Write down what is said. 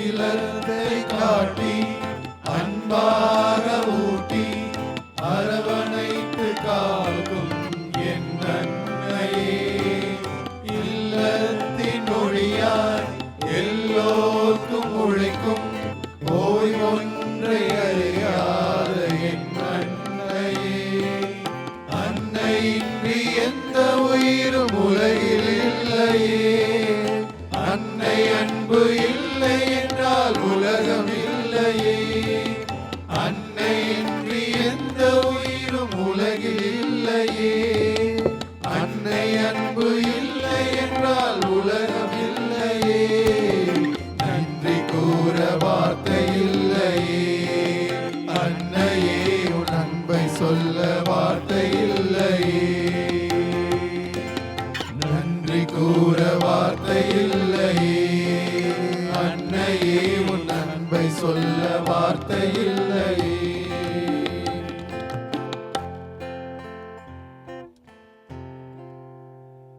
அகிலத்தை காட்டி அன்பாக ஊட்டி அரவணைத்து காக்கும் என் அன்னையே, இல்லத்தின் ஒளியாய் எல்லோர்க்கும் உழைக்கும் ஓய்வொன்றை அறியாத என் அன்னையே, அன்னையின்றி எந்த உயிரும் உலகில் இல்லையே, அன்னை அன்பு இல்லை என்றால் உலகம் இல்லையே, அன்னையின்றி எந்த உயிரும் உலகில் இல்லையே, அன்னை அன்பு இல்லை என்றால் உலகம் இல்லையே, நன்றி கூற வார்த்தை இல்லையே, அன்னையே உன் அன்பை சொல்ல வார்த்தை இல்லையே, நன்றி கூற வார்த்தை இல்லையே, அன்னையே உன் அன்பை சொல்ல வார்த்தை இல்லை.